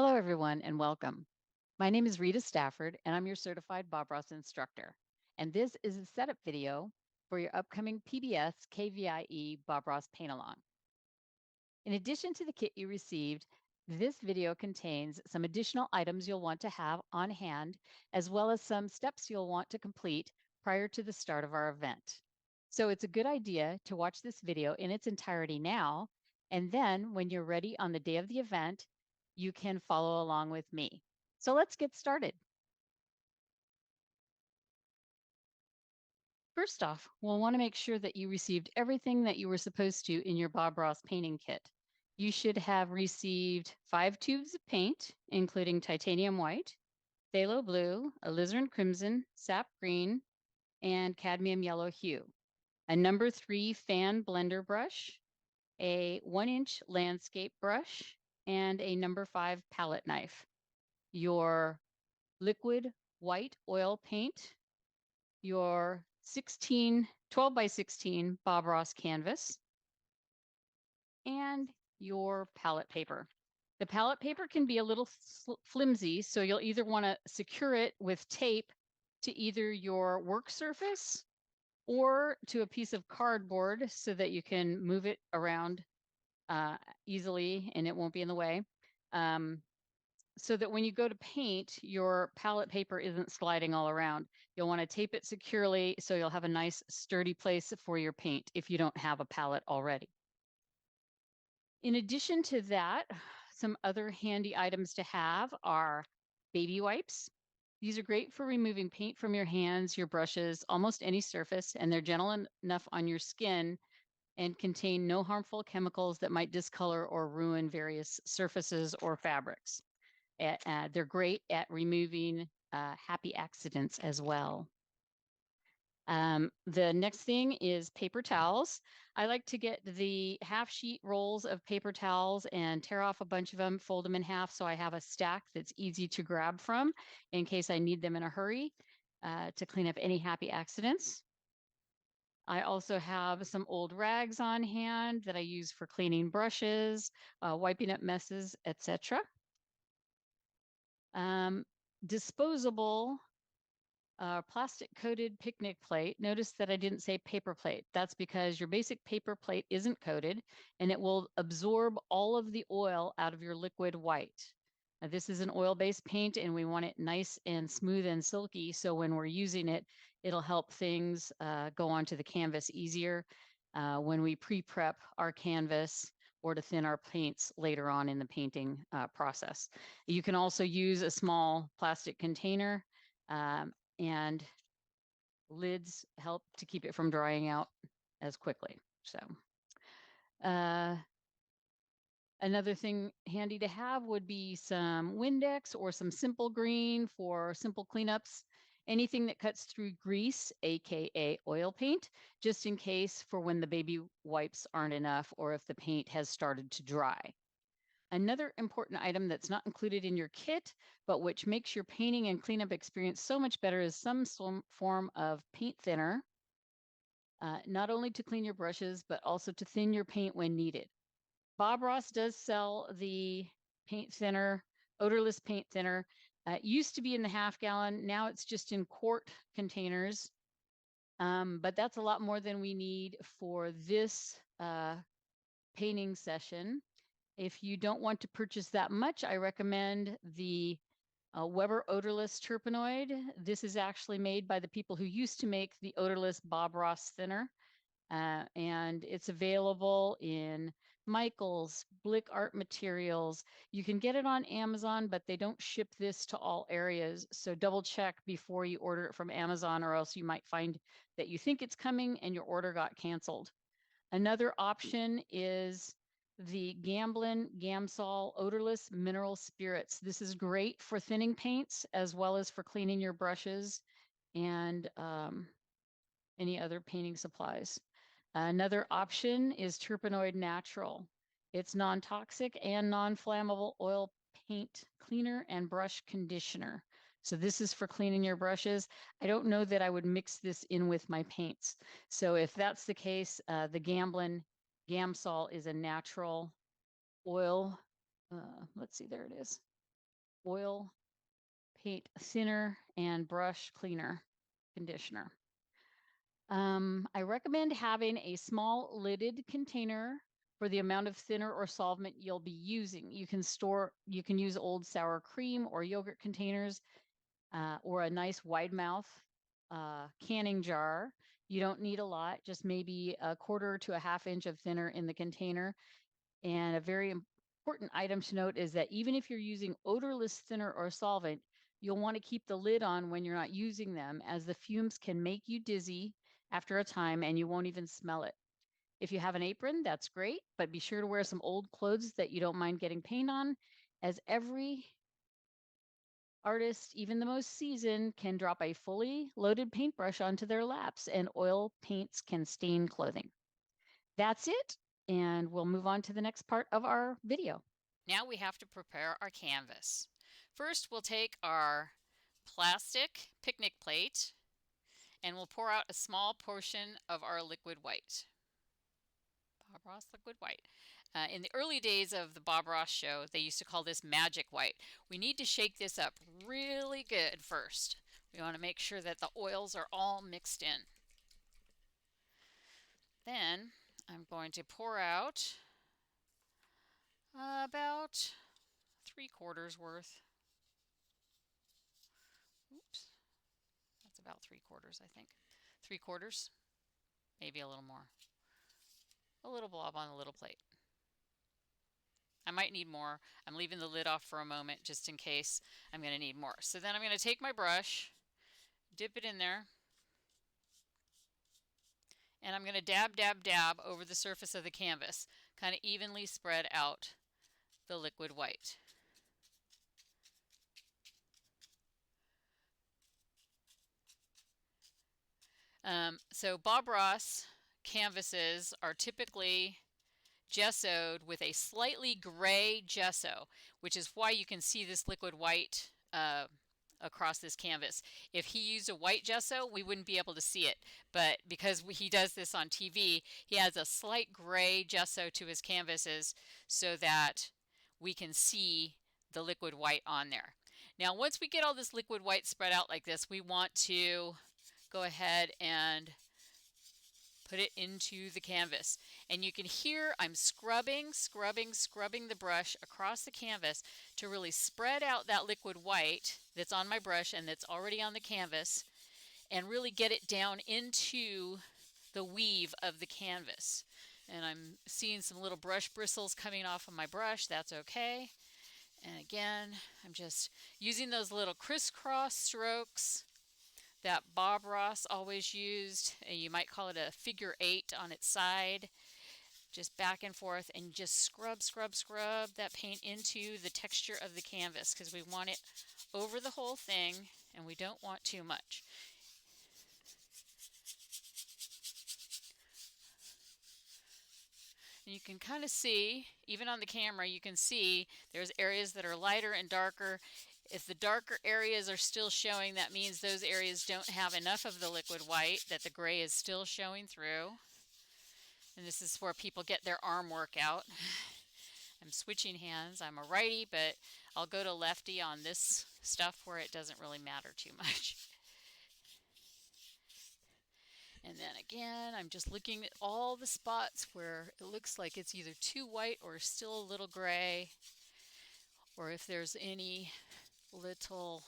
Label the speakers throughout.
Speaker 1: Hello, everyone, and welcome. My name is Rita Stafford, and I'm your certified Bob Ross instructor. And this is a setup video for your upcoming PBS KVIE Bob Ross Paint Along. In addition to the kit you received, this video contains some additional items you'll want to have on hand, as well as some steps you'll want to complete prior to the start of our event. So it's a good idea to watch this video in its entirety now, and then when you're ready on the day of the event, you can follow along with me. So let's get started. First off, we'll want to make sure that you received everything that you were supposed to in your Bob Ross painting kit. You should have received 5 tubes of paint, including titanium white, phthalo blue, alizarin crimson, sap green, and cadmium yellow hue, a number 3 fan blender brush, a 1-inch landscape brush, and a number 5 palette knife. Your liquid white oil paint, your 12 by 16 Bob Ross canvas, and your palette paper. The palette paper can be a little flimsy, so you'll either want to secure it with tape to either your work surface or to a piece of cardboard so that you can move it around easily and it won't be in the way. So that when you go to paint, your palette paper isn't sliding all around. You'll want to tape it securely so you'll have a nice sturdy place for your paint if you don't have a palette already. In addition to that, some other handy items to have are baby wipes. These are great for removing paint from your hands, your brushes, almost any surface, and they're gentle enough on your skin and contain no harmful chemicals that might discolor or ruin various surfaces or fabrics. They're great at removing happy accidents as well. The next thing is paper towels. I like to get the half sheet rolls of paper towels and tear off a bunch of them, fold them in half so I have a stack that's easy to grab from in case I need them in a hurry to clean up any happy accidents. I also have some old rags on hand that I use for cleaning brushes, wiping up messes, etc. Disposable plastic coated picnic plate. Notice that I didn't say paper plate. That's because your basic paper plate isn't coated and it will absorb all of the oil out of your liquid white. Now, this is an oil-based paint and we want it nice and smooth and silky. So when we're using it, it'll help things go onto the canvas easier when we pre-prep our canvas or to thin our paints later on in the painting process. You can also use a small plastic container and lids help to keep it from drying out as quickly. So another thing handy to have would be some Windex or some Simple Green for simple cleanups. Anything that cuts through grease, AKA oil paint, just in case for when the baby wipes aren't enough or if the paint has started to dry. Another important item that's not included in your kit, but which makes your painting and cleanup experience so much better is some form of paint thinner, not only to clean your brushes, but also to thin your paint when needed. Bob Ross does sell the paint thinner, odorless paint thinner. It used to be in the half gallon. Now it's just in quart containers. But that's a lot more than we need for this painting session. If you don't want to purchase that much, I recommend the Weber odorless terpenoid. This is actually made by the people who used to make the odorless Bob Ross thinner. And it's available in Michaels, Blick Art Materials. You can get it on Amazon, but they don't ship this to all areas. So double check before you order it from Amazon, or else you might find that you think it's coming and your order got canceled. Another option is the Gamblin Gamsol odorless mineral spirits. This is great for thinning paints as well as for cleaning your brushes and any other painting supplies. Another option is Terpenoid Natural. It's non-toxic and non-flammable oil paint cleaner and brush conditioner. So this is for cleaning your brushes. I don't know that I would mix this in with my paints. So if that's the case, the Gamblin Gamsol is a natural oil. Let's see, there it is. oil paint thinner and brush cleaner conditioner. I recommend having a small lidded container for the amount of thinner or solvent you'll be using. You can use old sour cream or yogurt containers, or a nice wide mouth canning jar. You don't need a lot, just maybe a quarter to a half inch of thinner in the container. And a very important item to note is that even if you're using odorless thinner or solvent, you'll want to keep the lid on when you're not using them, as the fumes can make you dizzy after a time and you won't even smell it. If you have an apron, that's great, but be sure to wear some old clothes that you don't mind getting paint on, as every artist, even the most seasoned, can drop a fully loaded paintbrush onto their laps, and oil paints can stain clothing. That's it, and we'll move on to the next part of our video.
Speaker 2: Now we have to prepare our canvas. First, we'll take our plastic picnic plate and we'll pour out a small portion of our liquid white. Bob Ross liquid white. In the early days of the Bob Ross show, they used to call this magic white. We need to shake this up really good first. We want to make sure that the oils are all mixed in. Then I'm going to pour out about 3/4 worth. Oops, that's about 3/4, I think. 3/4, maybe a little more. A little blob on a little plate. I might need more. I'm leaving the lid off for a moment just in case I'm going to need more. So then I'm going to take my brush, dip it in there, and I'm going to dab, dab, dab over the surface of the canvas, kind of evenly spread out the liquid white. So Bob Ross canvases are typically gessoed with a slightly gray gesso, which is why you can see this liquid white across this canvas. If he used a white gesso, we wouldn't be able to see it, but because he does this on TV, he adds a slight gray gesso to his canvases so that we can see the liquid white on there. Now, once we get all this liquid white spread out like this, we want to go ahead and put it into the canvas. And you can hear I'm scrubbing the brush across the canvas to really spread out that liquid white that's on my brush and that's already on the canvas, and really get it down into the weave of the canvas. And I'm seeing some little brush bristles coming off of my brush. That's okay. And again, I'm just using those little crisscross strokes that Bob Ross always used. You might call it a figure 8 on its side. Just back and forth, and just scrub that paint into the texture of the canvas, because we want it over the whole thing and we don't want too much. And you can kind of see, even on the camera, you can see there's areas that are lighter and darker. If the darker areas are still showing, that means those areas don't have enough of the liquid white, that the gray is still showing through. And this is where people get their arm workout. I'm switching hands. I'm a righty, but I'll go to lefty on this stuff where it doesn't really matter too much. And then again, I'm just looking at all the spots where it looks like it's either too white or still a little gray, or if there's any little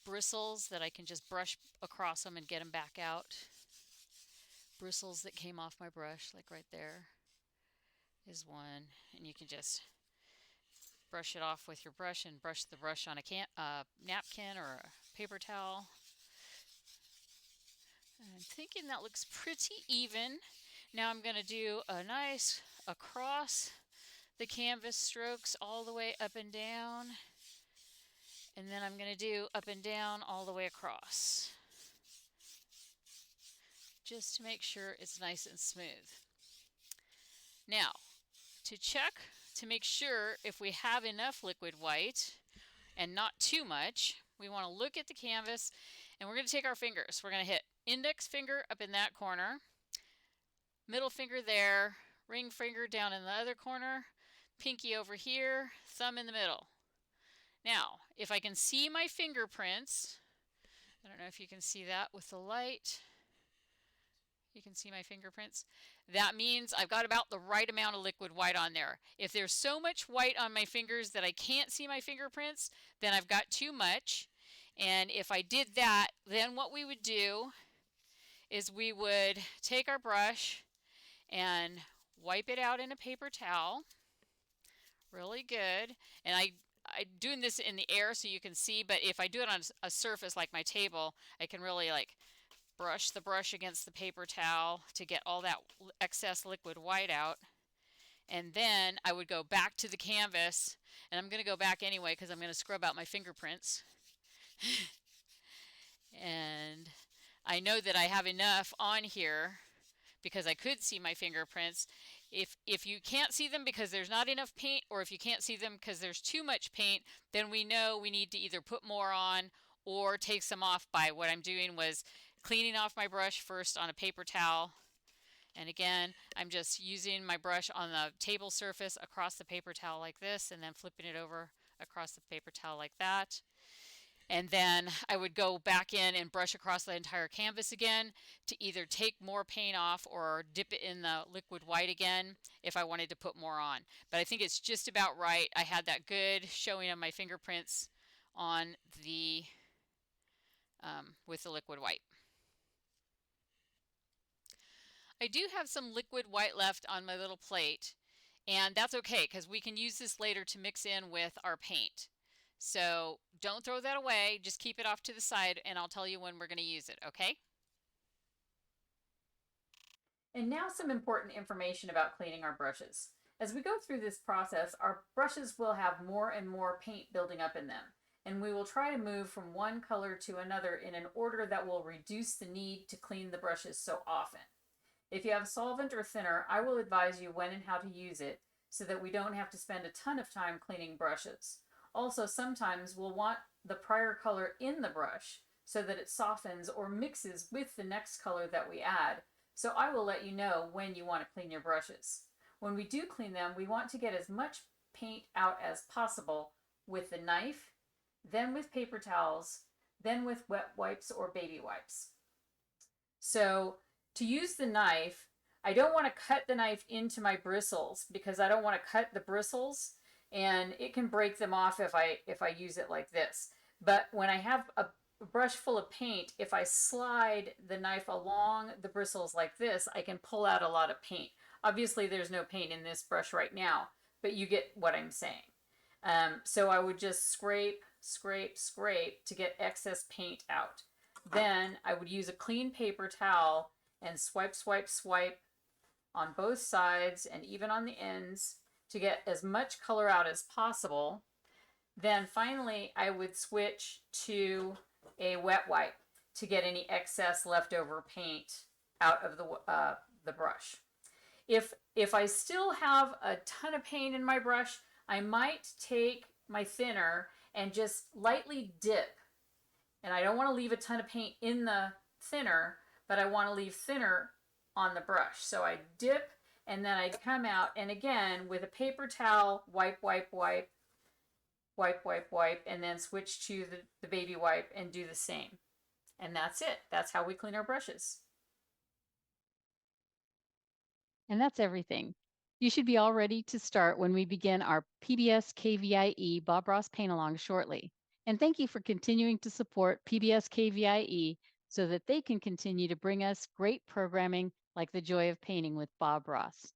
Speaker 2: bristles that I can just brush across them and get them back out. Bristles that came off my brush, like right there is one, and you can just brush it off with your brush and brush the brush on a napkin or a paper towel. I'm thinking that looks pretty even. Now I'm going to do a nice across the canvas strokes all the way up and down, and then I'm going to do up and down all the way across, just to make sure it's nice and smooth. Now, to check to make sure if we have enough liquid white and not too much, we want to look at the canvas, and we're going to take our fingers. We're going to hit index finger up in that corner, middle finger there, ring finger down in the other corner, pinky over here, thumb in the middle. Now, if I can see my fingerprints, I don't know if you can see that with the light. You can see my fingerprints. That means I've got about the right amount of liquid white on there. If there's so much white on my fingers that I can't see my fingerprints, then I've got too much. And if I did that, then what we would do is we would take our brush and wipe it out in a paper towel. Really good. And I'm doing this in the air so you can see, but if I do it on a surface like my table, I can really like brush the brush against the paper towel to get all that excess liquid white out. And then I would go back to the canvas, and I'm going to go back anyway because I'm going to scrub out my fingerprints. And I know that I have enough on here because I could see my fingerprints. If you can't see them because there's not enough paint, or if you can't see them because there's too much paint, then we know we need to either put more on or take some off. By what I'm doing was cleaning off my brush first on a paper towel. And again, I'm just using my brush on the table surface across the paper towel like this, and then flipping it over across the paper towel like that. And then I would go back in and brush across the entire canvas again to either take more paint off or dip it in the liquid white again if I wanted to put more on. But I think it's just about right. I had that good showing of my fingerprints on the with the liquid white. I do have some liquid white left on my little plate, and that's okay because we can use this later to mix in with our paint. So don't throw that away, just keep it off to the side and I'll tell you when we're going to use it, okay?
Speaker 1: And now some important information about cleaning our brushes. As we go through this process, our brushes will have more and more paint building up in them, and we will try to move from one color to another in an order that will reduce the need to clean the brushes so often. If you have solvent or thinner, I will advise you when and how to use it so that we don't have to spend a ton of time cleaning brushes. Also, sometimes we'll want the prior color in the brush so that it softens or mixes with the next color that we add. So I will let you know when you want to clean your brushes. When we do clean them, we want to get as much paint out as possible with the knife, then with paper towels, then with wet wipes or baby wipes. So to use the knife, I don't want to cut the knife into my bristles because I don't want to cut the bristles, and it can break them off if I use it like this. But when I have a brush full of paint, if I slide the knife along the bristles like this, I can pull out a lot of paint. Obviously there's no paint in this brush right now, but you get what I'm saying. So I would just scrape, scrape, scrape to get excess paint out. Then I would use a clean paper towel and swipe, swipe, swipe on both sides and even on the ends to get as much color out as possible. Then finally I would switch to a wet wipe to get any excess leftover paint out of the brush. If I still have a ton of paint in my brush, I might take my thinner and just lightly dip. And I don't want to leave a ton of paint in the thinner, but I want to leave thinner on the brush. So I dip and then I'd come out, and again with a paper towel, wipe, wipe, wipe, wipe, wipe, wipe, and then switch to the baby wipe and do the same. And that's it. That's how we clean our brushes. And that's everything. You should be all ready to start when we begin our PBS KVIE Bob Ross Paint Along shortly. And thank you for continuing to support PBS KVIE so that they can continue to bring us great programming like The Joy of Painting with Bob Ross.